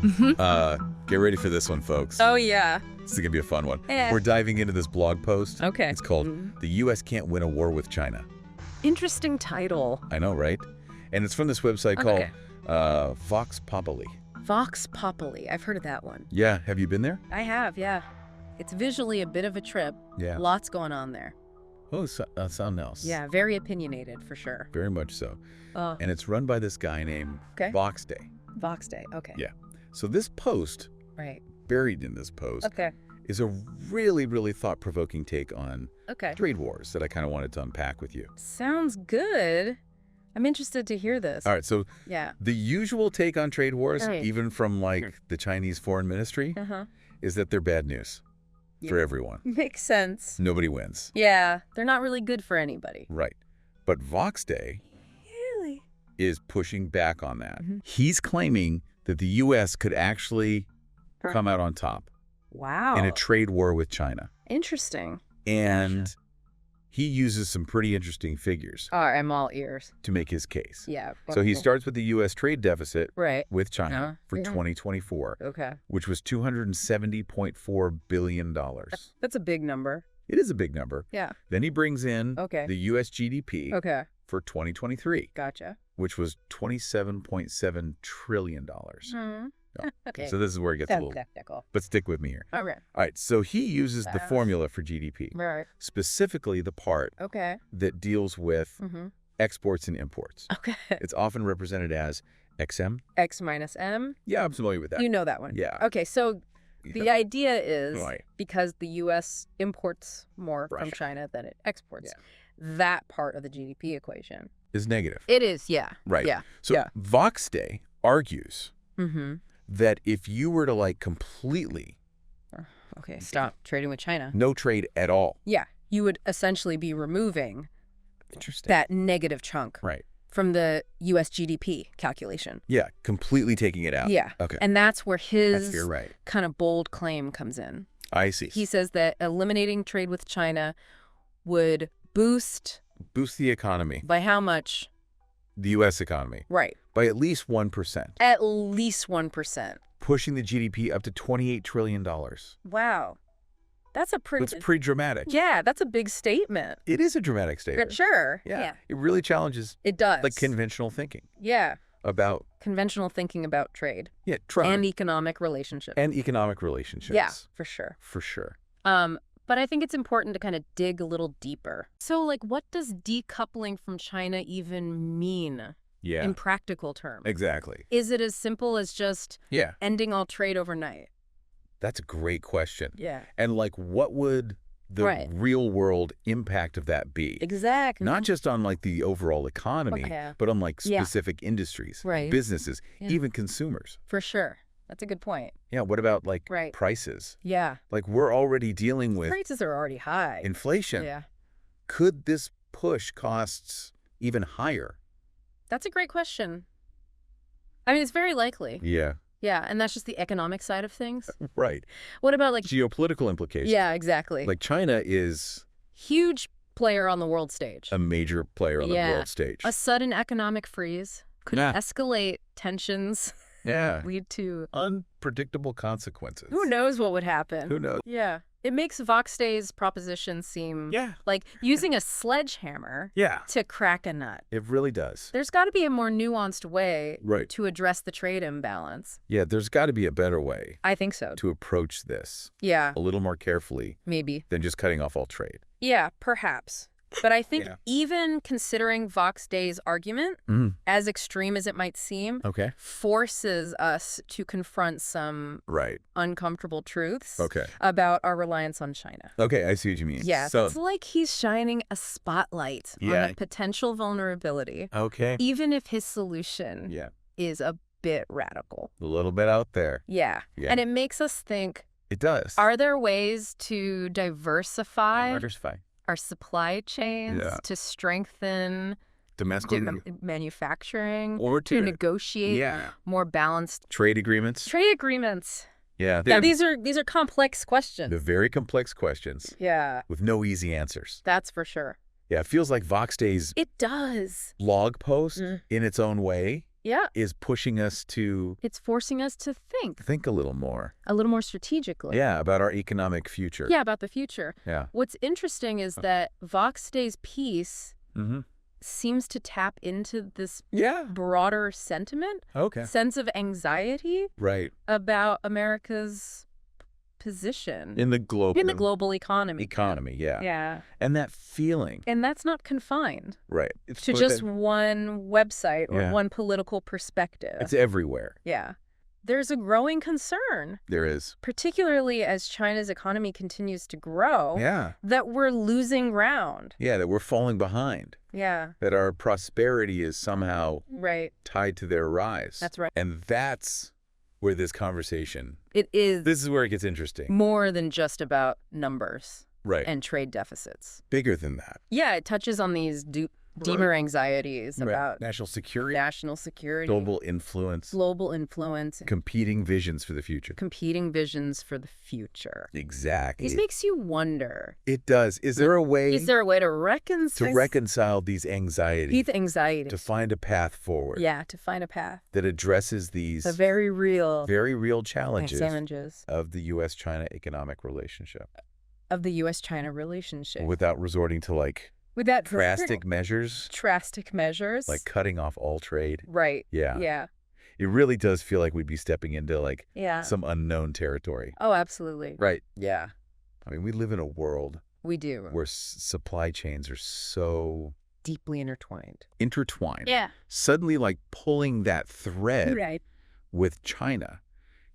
Get ready for this one, folks. Oh, yeah. This is going to be a fun one. Yeah. We're diving into this blog post. Okay. It's called The U.S. Can't Win a War with China. Interesting title. I know, right? And it's from this website called Vox Populi. Vox Populi. I've heard of that one. Yeah. Have you been there? I have, yeah. It's visually a bit of a trip. Yeah. Lots going on there. Oh, something else. Yeah, very opinionated, for sure. Very much so. Oh. And it's run by this guy named Vox Day. Vox Day, okay. Yeah. So this post, Right. buried in this post, Okay. is a really, really thought-provoking take on Okay. trade wars that I kind of wanted to unpack with you. Sounds good. I'm interested to hear this. All right, so Yeah. the usual take on trade wars, Right. even from like the Chinese foreign ministry, is that they're bad news for everyone. Makes sense. Nobody wins. Yeah, they're not really good for anybody. Right. But Vox Day Really? is pushing back on that. He's claiming that the U.S. could actually come out on top Wow. in a trade war with China. Interesting. And he uses some pretty interesting figures All right, I'm all ears. to make his case. Yeah. So he starts with the U.S. trade deficit Right. with China for Yeah. 2024, Okay. which was $270.4 billion. That's a big number. It is a big number. Yeah. Then he brings in Okay. the U.S. GDP Okay. for 2023, Gotcha. which was $27.7 trillion. Okay. So this is where it gets a little, technical. but stick with me here. All right. All right, so he uses the Fast. formula for GDP, Right. specifically the part Okay. that deals with exports and imports. Okay. It's often represented as XM. X minus M. Yeah, I'm familiar with that. You know that one. Yeah. Okay, so the idea is Right. because the U.S. imports more from Russia. China than it exports, that part of the GDP equation. Is negative. It is, yeah. Right. Yeah. So Yeah. Vox Day argues Mm-hmm. that if you were to like completely Okay, stop trading with China. no trade at all. Yeah, you would essentially be removing Interesting. that negative chunk Right. from the U.S. GDP calculation. Yeah, completely taking it out. Yeah. Okay. And that's where his You're right. kind of bold claim comes in. I see. He says that eliminating trade with China would boost Boost the economy, by how much? the U.S. economy, Right. by at least 1%, At least 1%. pushing the GDP up to $28 trillion. Wow. That's a pretty... It's pretty dramatic. Yeah, that's a big statement. It is a dramatic statement. Sure. Yeah. It really challenges It does. like conventional thinking Yeah. about Conventional thinking about trade trade and economic relationships. and economic relationships. Yeah, for sure. For sure. But I think it's important to kind of dig a little deeper. So, like, what does decoupling from China even mean Yeah. in practical terms? Exactly. Is it as simple as just Yeah. ending all trade overnight? That's a great question. Yeah. And like, what would the Right. real world impact of that be? Exactly. Not just on like the overall economy, Okay. but on like Yeah. specific industries, Right. businesses, Yeah. even consumers. For sure. That's a good point. Yeah. What about like Right. prices? Yeah. Like we're already dealing with Prices are already high. inflation. Yeah. Could this push costs even higher? That's a great question. I mean, it's very likely. Yeah. Yeah, and that's just the economic side of things. Right. What about, like... Geopolitical implications. Yeah, exactly. Like China is Huge player on the world stage. a major player on the Yeah. world stage. A sudden economic freeze could Yeah. escalate tensions, Yeah. lead to... Unpredictable consequences. Who knows what would happen? Who knows? Yeah. It makes Vox Day's proposition seem Yeah. like using a sledgehammer Yeah. to crack a nut. It really does. There's got to be a more nuanced way Right. to address the trade imbalance. Yeah, there's got to be a better way I think so. to approach this Yeah, a little more carefully maybe. than just cutting off all trade. Yeah, perhaps. But I think Yeah. even considering Vox Day's argument, as extreme as it might seem, Okay. forces us to confront some Right. uncomfortable truths Okay. about our reliance on China. Okay, I see what you mean. Yeah, So, it's like he's shining a spotlight Yeah. on a potential vulnerability, okay. even if his solution Yeah. is a bit radical. A little bit out there. Yeah. Yeah. And it makes us think, It does. are there ways to diversify Diversify. our supply chains Yeah. to strengthen Domestic manufacturing, or to negotiate yeah. more balanced Trade agreements. trade agreements? Yeah. Yeah, They're these are complex questions. very complex questions Yeah, with no easy answers. that's for sure. Yeah, it feels like Vox Day's It does. blog post Mm. in its own way Yeah. is pushing us to It's forcing us to think a little more. a little more strategically. Yeah, about our economic future. Yeah, about the future. Yeah. What's interesting is that Vox Day's piece Mm-hmm. seems to tap into this Yeah. broader sentiment, Okay. sense of anxiety Right. about America's position In the global economy. economy, yeah. Yeah. And that feeling. And that's not confined Right. It's to but just that- one website or Yeah. one political perspective. it's everywhere. Yeah. There's a growing concern, There is. particularly as China's economy continues to grow, Yeah. that we're losing ground. Yeah, that we're falling behind. Yeah. That our prosperity is somehow Right. tied to their rise. That's right. And that's where this conversation, It is this is where it gets interesting. more than just about numbers Right. and trade deficits. Bigger than that. Yeah, it touches on these deeper anxieties Right. about National security, national security, global influence, global influence, competing visions for the future. competing visions for the future. Exactly. This makes you wonder, It does. Is there a way is there a way to to reconcile reconcile these anxieties, anxiety? to find a path forward Yeah, to find a path. that addresses these The very real challenges challenges of the U.S.-China economic relationship of the U.S.-China relationship. without resorting to like With that drastic measures, drastic measures. like cutting off all trade. Right. Yeah. Yeah. It really does feel like we'd be stepping into like Yeah. some unknown territory. Oh, absolutely. Right. Yeah. I mean, we live in a world We do. where supply chains are so Deeply intertwined. intertwined. Yeah. Suddenly, like pulling that thread Right. with China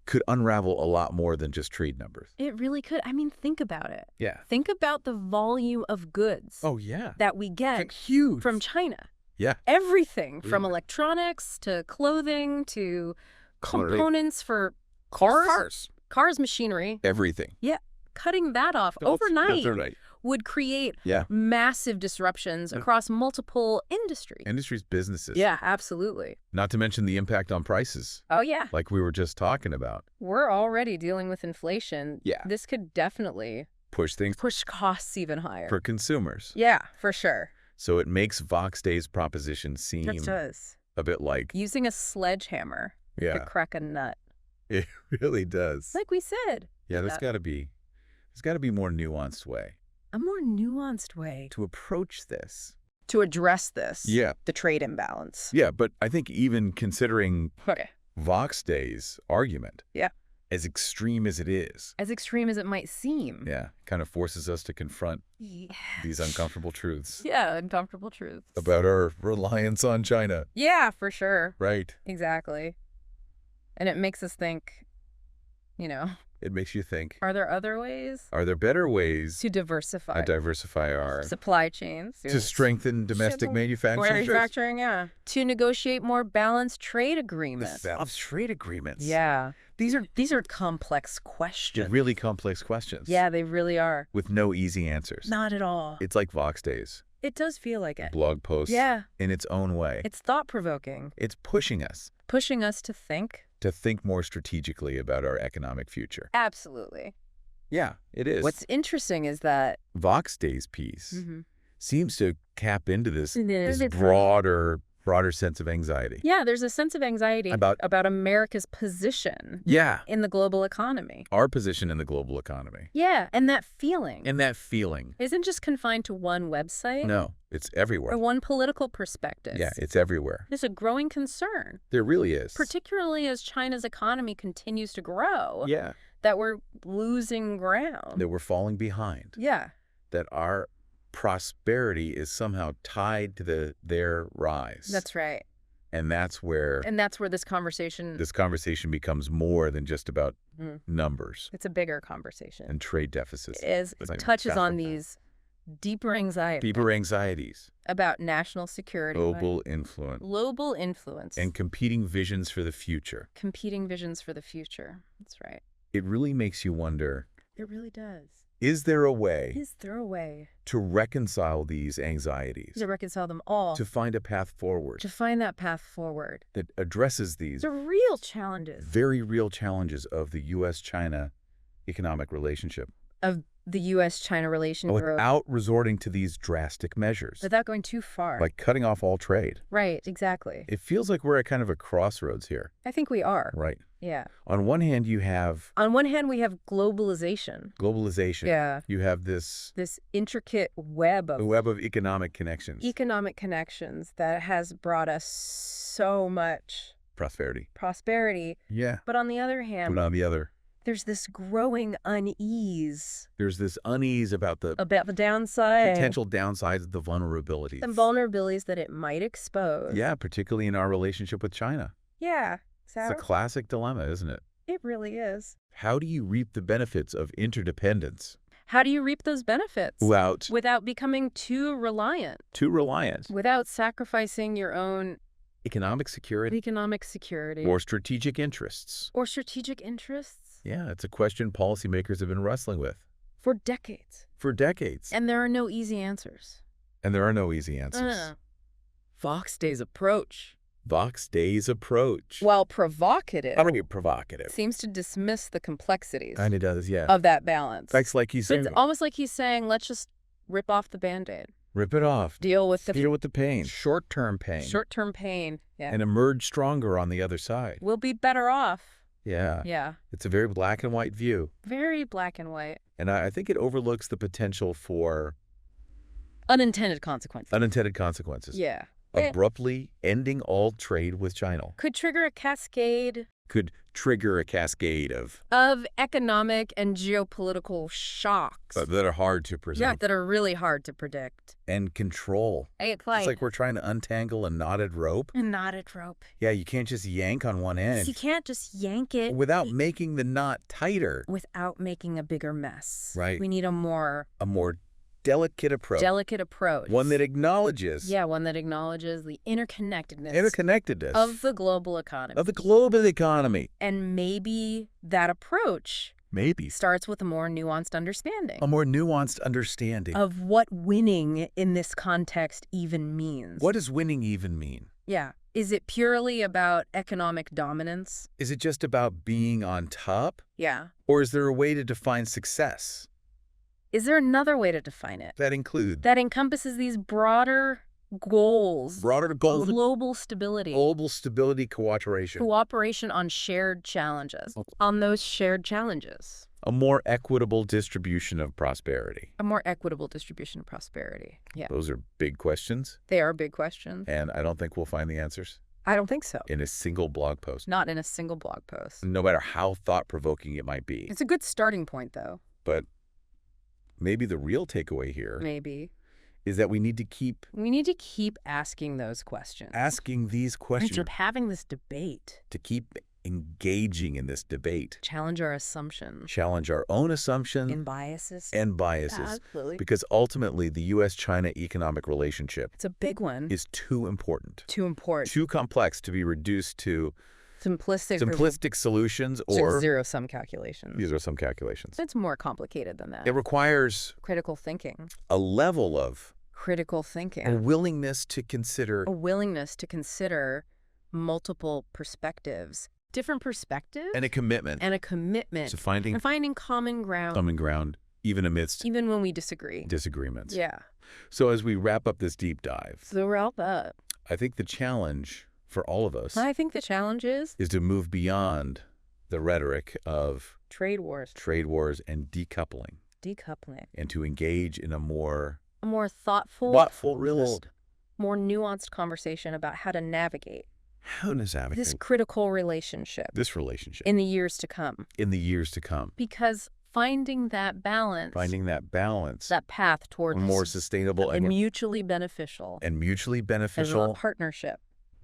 could unravel a lot more than just trade numbers. It really could. I mean, think about it. Yeah. Think about the volume of goods Oh, yeah. that we get Huge. from China. Yeah. Everything from Yeah. electronics to clothing to Clothing. components for cars, machinery. Everything. Yeah. Cutting that off That's overnight right. would create Yeah. massive disruptions across multiple industries. Industries, businesses. Yeah, absolutely. Not to mention the impact on prices, Oh, yeah. like we were just talking about. We're already dealing with inflation. Yeah. This could definitely Push things push costs even higher. for consumers. Yeah, for sure. So it makes Vox Day's proposition seem It does. a bit like, Using a sledgehammer to yeah, crack a nut. it really does. Like we said. Yeah, there's got to be a more nuanced way A more nuanced way to approach this. to address this. Yeah. The trade imbalance. Yeah, but I think even considering Okay. Vox Day's argument, Yeah. as extreme as it is, As extreme as it might seem. yeah, kind of forces us to confront these uncomfortable truths Yeah, uncomfortable truths. about our reliance on China. Yeah, for sure. Right. Exactly. And it makes us think, you know, It makes you think, are there other ways are there better ways to diversify to diversify our, supply chains? to strengthen domestic manufacturing? Manufacturing, yeah. To negotiate more balanced trade The agreements. balanced trade agreements. Yeah. These are complex They're questions. really complex questions. Yeah, they really are. With no easy answers. Not at all. It's like Vox Days It does feel like it. blog post Yeah. in its own way. It's thought-provoking, It's pushing us pushing us to think. to think more strategically about our economic future. Absolutely. Yeah, it is. What's interesting is that Vox Day's piece seems to cap into this It's broader sense of anxiety. yeah, there's a sense of anxiety About- about America's position Yeah. in the global economy. Our position in the global economy. Yeah, and that feeling And that feeling. isn't just confined to one website No, it's or everywhere. one political perspective. Yeah, it's everywhere. There's a growing concern, There really is. particularly as China's economy continues to grow, Yeah. that we're losing ground. That we're falling behind. Yeah, That our prosperity is somehow tied to their rise. that's right. And that's where And that's where this conversation, this conversation becomes more than just about Mhm. numbers it's a bigger conversation. and trade deficits. It is. It's It like touches far on from that. these deeper anxieties Deeper anxieties, about national security, global influence, global influence, and competing visions for the future. competing visions for the future. That's right. It really makes you wonder, It really does. is there a way Is there a way to reconcile these anxieties, to reconcile them all, to find a path forward to find that path forward? that addresses these The real challenges very real challenges of the U.S.-China economic relationship? of the U.S.-China relationship without resorting to these drastic measures, without going too far. like cutting off all trade. Right, exactly. It feels like we're at kind of a crossroads here. I think we are. Right. Yeah. On one hand, you have On one hand, we have globalization. globalization. Yeah. You have this Intricate web of economic connections. economic connections that has brought us so much prosperity. Yeah. But on the other hand, But on the other, there's this growing unease there's this unease about the about the downside, potential downsides of the vulnerabilities. the vulnerabilities that it might expose. Yeah, particularly in our relationship with China. Yeah. It's a classic dilemma, isn't it? It really is. How do you reap the benefits of interdependence How do you reap those benefits? without becoming too reliant. too reliant? Without sacrificing your own Economic security economic security. or strategic interests? Or strategic interests. Yeah, it's a question policymakers have been wrestling with For decades. for decades. And there are no easy answers. And there are no easy answers. Fox Day's approach, Vox Day's approach. while provocative, I don't get provocative. seems to dismiss the complexities And it does, yeah. of that balance. It's like he's saying, It's almost like he's saying, let's just rip off the Band-Aid. rip it off. Deal with the Deal with the pain. Short-term pain. short-term pain. Yeah. And emerge stronger on the other side. We'll be better off. Yeah. Yeah. It's a very black and white view. Very black and white. And I think it overlooks the potential for Unintended consequences. unintended consequences. Yeah. Abruptly ending all trade with China Could trigger a cascade could trigger a cascade of economic and geopolitical shocks. that are hard to preserve that are really hard to predict. and control. It's It's like we're trying to untangle a knotted rope. a knotted rope. Yeah, you can't just yank on one end You can't just yank it without making the knot tighter. without making a bigger mess. Right. We need a more A more delicate approach. delicate approach. One that acknowledges one that acknowledges the interconnectedness interconnectedness of the global economy. of the global economy. And maybe that approach Maybe starts with a more nuanced understanding a more nuanced understanding. of what winning in this context even means. What does winning even mean? Yeah. Is it purely about economic dominance? Is it just about being on top? Yeah. Or is there a way to define success Is there another way to define it that includes that encompasses these broader goals? broader goals, Global stability. global stability, cooperation, Cooperation on shared challenges. On those shared challenges. a more equitable distribution of prosperity? A more equitable distribution of prosperity. Yeah. Those are big questions, They are big questions. and I don't think we'll find the answers I don't think so. in a single blog post, Not in a single blog post. no matter how thought-provoking it might be. It's a good starting point, though. But maybe the real takeaway here Maybe. is that we need to keep We need to keep asking those questions. asking these And questions, keep having this debate. to keep engaging in this debate, Challenge our assumptions. challenge our own assumptions And biases. and biases. Absolutely. Because ultimately, the U.S.-China economic relationship It's a big one. is too important, Too important. too complex to be reduced to simplistic solutions or zero-sum calculations. these are some calculations. It's more complicated than that. It requires Critical thinking. a level of Critical thinking. a willingness to consider A willingness to consider multiple perspectives. Different perspectives. and a commitment And a commitment. to finding And finding common ground. even amidst Even when we disagree. disagreements. Yeah. So as we wrap up this deep dive, So we're all up. I think the challenge for all of us I think the challenge is is to move beyond the rhetoric of trade wars. trade wars and decoupling, Decoupling. and to engage in a more A more thoughtful, realist, more nuanced conversation about how to navigate how does this critical relationship this relationship in the years to come. in the years to come. Because finding that balance, That path towards a more sustainable and and mutually beneficial mutually as a beneficial partnership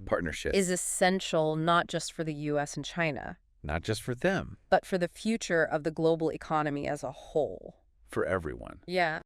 partnership is essential not just for the U.S. and China, not just for them, but for the future of the global economy as a whole. for everyone. Yeah.